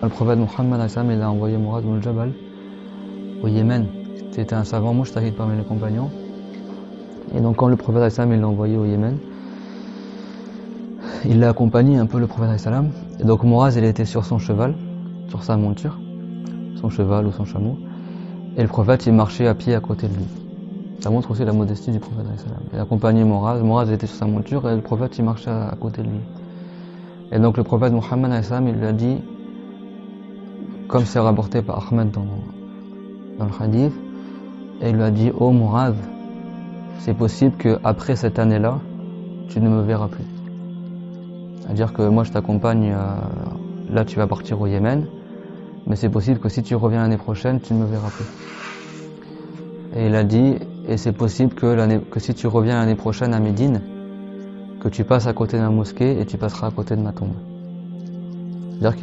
Le prophète Mohammed il a envoyé Mu'adh ibn Jabal au Yémen. C'était un savant mujtahid parmi les compagnons. Et donc quand le prophète il l'a envoyé au Yémen, il l'a accompagné un peu le prophète. Et donc Mu'adh il était sur son cheval, sur sa monture, son cheval ou son chameau. Et le prophète il marchait à pied à côté de lui. Ça montre aussi la modestie du prophète. Il accompagnait Mu'adh était sur sa monture et le prophète il marchait à côté de lui. Et donc le prophète Mohammed il lui a dit, comme c'est rapporté par Ahmed dans le hadith, et il lui a dit: oh Mu'adh, c'est possible qu'après cette année-là, tu ne me verras plus. C'est-à-dire que moi je t'accompagne, là tu vas partir au Yémen, mais c'est possible que si tu reviens l'année prochaine, tu ne me verras plus. Et il a dit, et c'est possible que si tu reviens l'année prochaine à Médine, que tu passes à côté d'un mosquée et tu passeras à côté de ma tombe. C'est-à-dire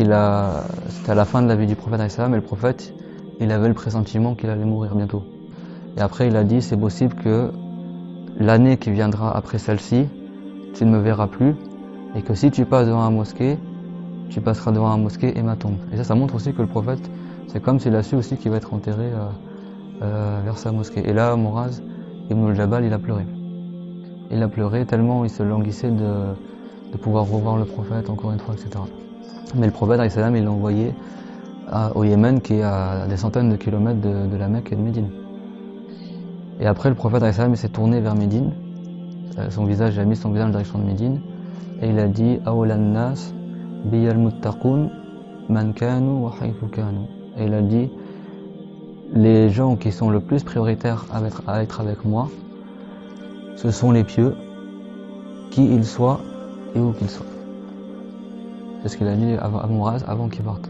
c'était à la fin de la vie du prophète et le prophète, il avait le pressentiment qu'il allait mourir bientôt. Et après il a dit, c'est possible que l'année qui viendra après celle-ci, tu ne me verras plus, et que si tu passes devant un mosquée, tu passeras devant un mosquée et ma tombe. Et ça montre aussi que le prophète, c'est comme s'il a su aussi qu'il va être enterré vers sa mosquée. Et là, Mu'adh ibn Jabal, il a pleuré. Il a pleuré tellement il se languissait de pouvoir revoir le prophète encore une fois, etc. Mais le prophète, il l'a envoyé au Yémen, qui est à des centaines de kilomètres de la Mecque et de Médine. Et après, le prophète, il s'est tourné vers Médine. Il a mis son visage en direction de Médine. Et il a dit: Awlan nas biyal muttaqun man kanu wa haythu kanu. Et il a dit: les gens qui sont le plus prioritaires à être avec moi, ce sont les pieux, qui ils soient et où qu'ils soient. C'est ce qu'il a dit à Mu'adh avant qu'il parte.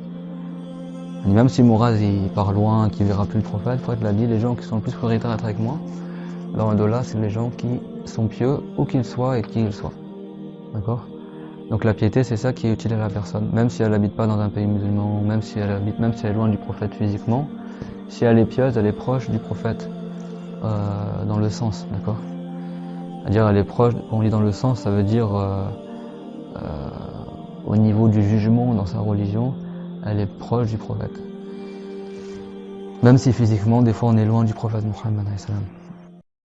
Même si Mu'adh il part loin, qu'il ne verra plus le prophète, il a dit: les gens qui sont le plus prioritaires à être avec moi, dans le dos-là, c'est les gens qui sont pieux, où qu'ils soient et qui ils soient. D'accord? Donc la piété, c'est ça qui est utile à la personne, même si elle n'habite pas dans un pays musulman, même si elle est loin du prophète physiquement, si elle est pieuse, elle est proche du prophète dans le sens, d'accord? C'est-à-dire elle est proche, quand on dit dans le sens, ça veut dire au niveau du jugement dans sa religion, elle est proche du prophète. Même si physiquement, des fois on est loin du prophète Mohammed.